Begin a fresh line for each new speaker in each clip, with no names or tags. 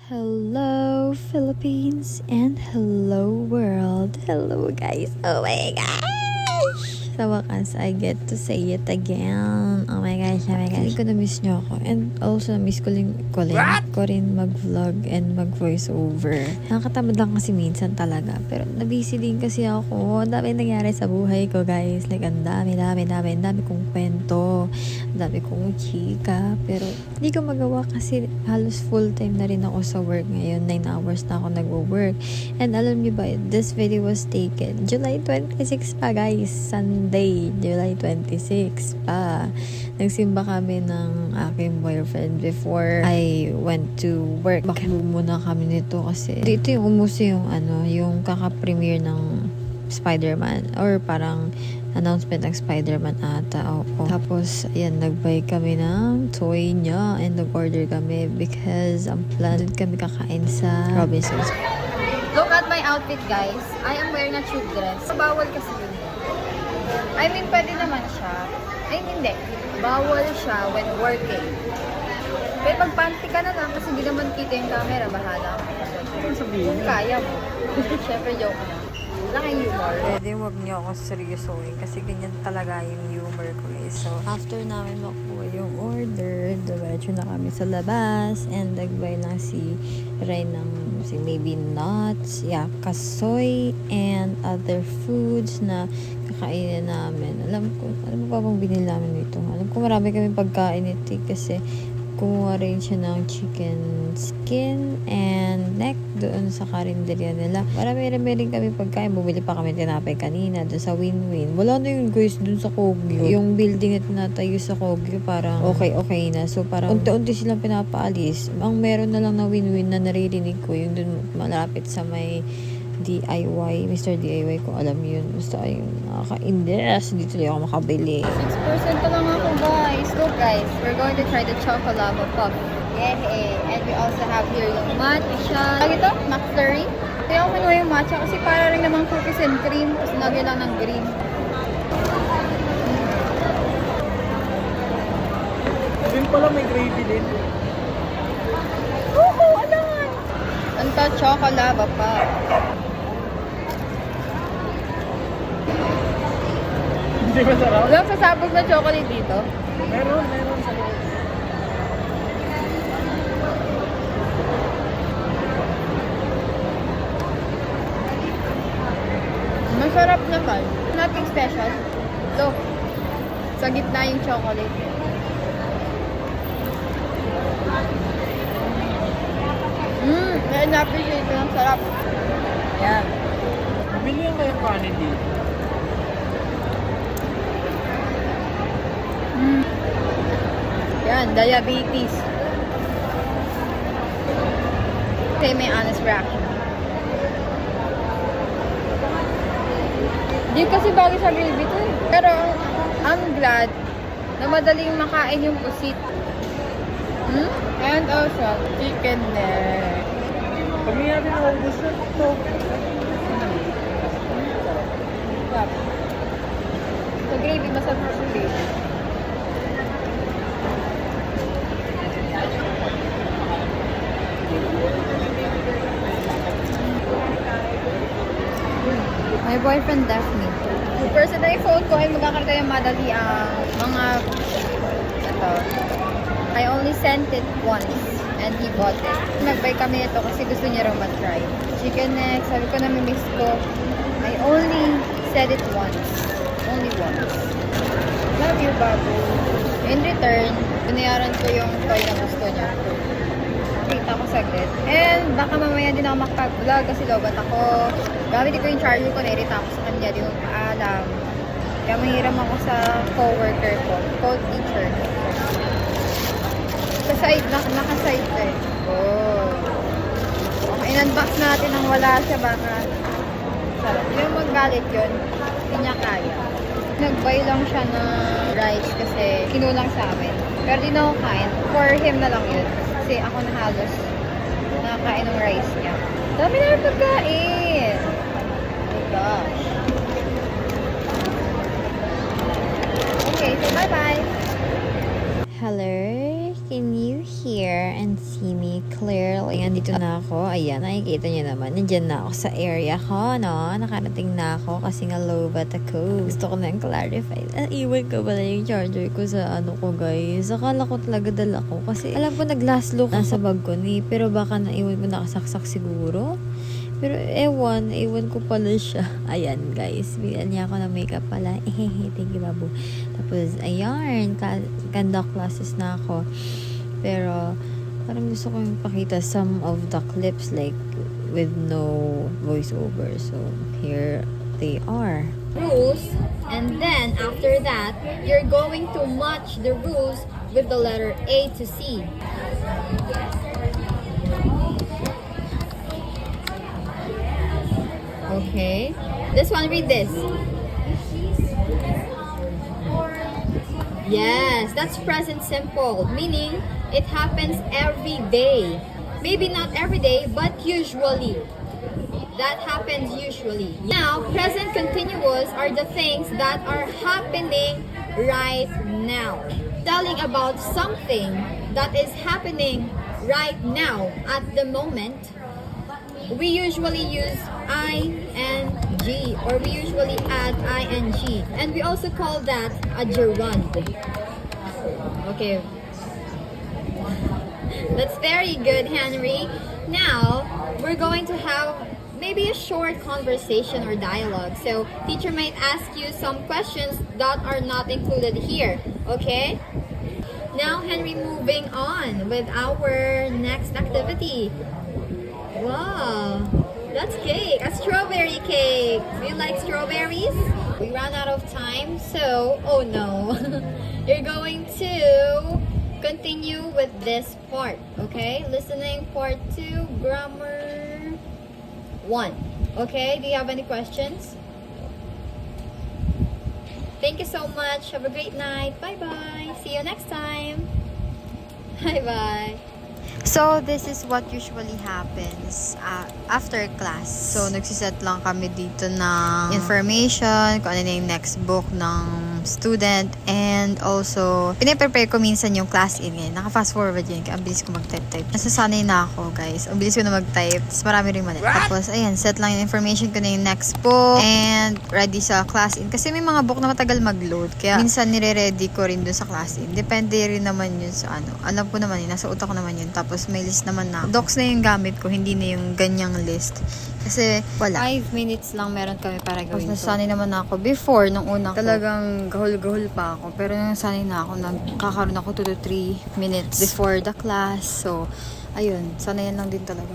Hello Philippines and hello world. Hello guys. Oh my gosh. Sa wakas, I get to say it again. Oh my gosh, oh my gosh. Hindi ko na-miss nyo ako. And also, na-miss ko rin mag-vlog and mag-voice over. Nakakatamad lang kasi minsan talaga. Pero nabisi din kasi ako. Ang dami nangyari sa buhay ko, guys. Like, ang dami kong kwento. Ang dami kong chika. Pero, hindi ko magawa kasi halos full time na rin ako sa work ngayon. 9 hours na ako nagwo-work. And alam niyo ba, this video was taken July 26 pa, guys. Sunday, July 26 pa. Nagsimba kami ng aking boyfriend before I went to work. Bakbo muna kami nito kasi dito yung umuso yung kaka-premiere ng Spider-Man or parang announcement ng Spider-Man ata. Oo. Tapos, ayan, nag-buy kami ng toy niya and nag-order kami because ang plan kami kakain sa Robinsons.
Look at my outfit, guys. I am wearing a tube dress. Bawal kasi yun. I mean, pwede naman siya. Ay, hindi. Bawal siya when working. Pero pag-panty ka na lang kasi hindi naman kita yung camera. Bahala ka. Kung kaya mo. Siyempre, joke na. Laking humor.
Pwede wag niyo ako seryosohin kasi ganyan talaga yung humor ko eh. So, after namin makuha yung order, diretso na kami sa labas and nag-buy na si Ray ng maybe nuts, kasoy, and other foods na kakainin namin. Alam mo pa bang binili namin dito? Alam ko marami kami pagkain ito kasi kumuha rin siya ng chicken skin and neck doon sa karinderya nila. Marami rin kami pagkain. Bumili pa kami tinapay kanina doon sa Win-Win. Wala na yung guys doon sa Kogyo. Yung building na tinatayo sa Kogyo parang okay na. So parang unti-unti silang pinapaalis. Ang meron na lang na Win-Win na naririnig ko yung doon malapit sa may DIY, Mr. DIY ko alam yun. Basta yung nakaka-indes. Dito lang ako makabili.
6% na lang ako, guys. Look, guys. We're going to try the Chocolamo Puff. Yay! And we also have here yung matcha. Lagi ito? McFlurry. Kaya ako kinuha yung matcha kasi para rin namang cookies and cream. Tapos lagyan lang ng green.
Yun pala may gravy din.
Oo, alam! Ang to, Chocolamo Puff.
Hindi ba sarap?
Walang sasabog na chocolate dito.
Meron sa loob.
Masarap naman. Nothing special. Look. Sa gitna yung chocolate. Na-appreciate ko ng sarap. Yan.
Bili lang kayong kanin dito.
Yan, diabetes. Say may honest reaction. Di kasi bagay sa gravy to eh. Pero, I'm glad na madaling makain yung pusit. And also, chicken neck.
Pag may natin naubos na ito.
Sa gravy, masarap sa gravy. My boyfriend left me. First na yung phone ko ay magkakaroon tayo madali ang mga I only sent it once and he bought it. Nag-buy kami ito kasi gusto niya raw matry. Chicken neck, sabi ko na miss ko. I only said it once. Only once. Love you, babu. In return, binayaran ko yung toy na gusto niya. Kita ko saglit. And baka mamaya din ako makapag-vlog kasi lobat ako. Gamit ko yung charger ko, nairita ako sa kanya, di mo paalam. Kaya mahiram ako sa co-worker ko, co-teacher. Sa side, naka-side ko eh. Oh. In-unbox natin nang wala siya, baka sarap. Yung magalit yun, hindi niya kaya. Nag-buy lang siya ng rice kasi kinulang sa amin. Pero di na ako kain. For him na lang yun. Kasi ako na halos nakakain ng rice niya. Dami na yung pagkain! Oh gosh. Okay, so bye-bye!
Hello can you hear and see me clearly? Andito na ako. Ayan, nakikita niyo naman. Nandiyan na ako sa area ko, no? Nakarating na ako kasi nga lobat ako. Gusto ko nang clarify. Iwan ko pala yung charger ko sa ano ko, guys. Akala ko talaga dala ko. Kasi alam ko nag-last look nasa bag ko ni. Pero baka naiwan ko nakasaksak siguro. Pero ewan ko pala siya. Ayan, guys. Bigyan niya ako ng makeup pala. Thank you, babu. Tapos, ayan. Ganda classes na ako. Pero, parang gusto ko yung pakita some of the clips like with no voiceover. So, here they are.
Rules, and then after that, you're going to match the rules with the letter A to C. Okay. This one, read this. Yes, that's present simple, meaning it happens every day. Maybe not every day, but usually. That happens usually. Now, present continuous are the things that are happening right now. Telling about something that is happening right now at the moment, we usually use ing or we usually add ing, and we also call that a gerund. Okay, that's very good, Henry. Now we're going to have maybe a short conversation or dialogue, so teacher might ask you some questions that are not included here. Okay, now Henry, moving on with our next activity. Wow, that's cake, a strawberry cake. Do you like strawberries? We ran out of time, so oh no. You're going to continue with this part, okay? Listening part 2, grammar 1. Okay, do you have any questions? Thank you so much. Have a great night. Bye-bye. See you next time. Bye-bye.
So, this is what usually happens after class. So, nagsiset lang kami dito ng information, kung ano na yung next book ng student, and also, pinaprepare ko minsan yung class in ngayon. Naka-fast forward yun, kaya ang bilis ko mag-type-type. Nasasanay na ako, guys. Ang bilis ko na mag-type. Tapos marami rin mali. Tapos, ayan, set lang yung information ko na yung next book, and ready sa class in. Kasi may mga book na matagal mag-load, kaya minsan nire-ready ko rin dun sa class in. Depende rin naman yun sa ano. Alam ko naman yun, nasa utak ko naman yun. Tapos may list naman na. Docs na yung gamit ko, hindi na yung ganyang list. Kasi wala. 5 minutes lang meron kami para gawin. Tapos nasanay naman ako before, nung una ko. Talagang gahul-gahul pa ako. Pero nasanay na ako, nagkakaroon ako 2 to 3 minutes before the class. So, ayun, sanayan lang din talaga.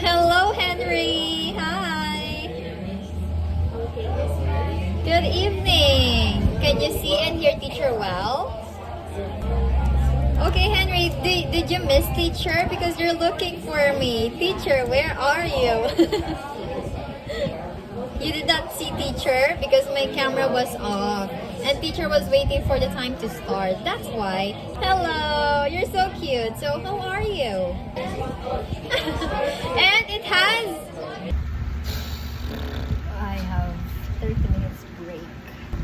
Hello, Henry. Hi. Good evening. Can you see and hear teacher well? Okay, Henry, did you miss teacher? Because you're looking for me. Teacher, where are you? You did not see teacher because my camera was off. And teacher was waiting for the time to start. That's why. Hello, you're so cute. So how are you? And it has... I have 30 minutes break.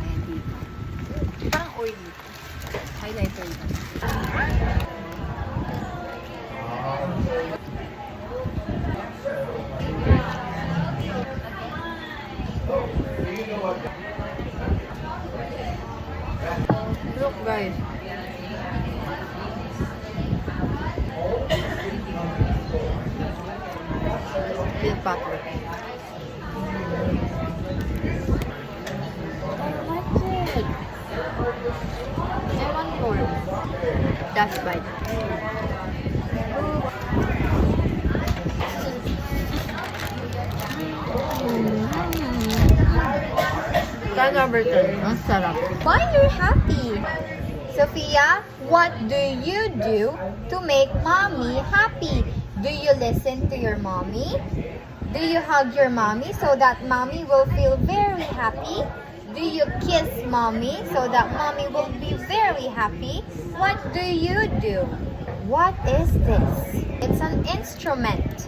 Ayan dito. Parang oily. Highlighter yun. Look, guys. With butter. I want more. That's right. Try number 3. Ang sarap. Why you're happy? Sophia, what do you do to make mommy happy? Do you listen to your mommy? Do you hug your mommy so that mommy will feel very happy? Do you kiss mommy so that mommy will be very happy? What do you do? What is this? It's an instrument.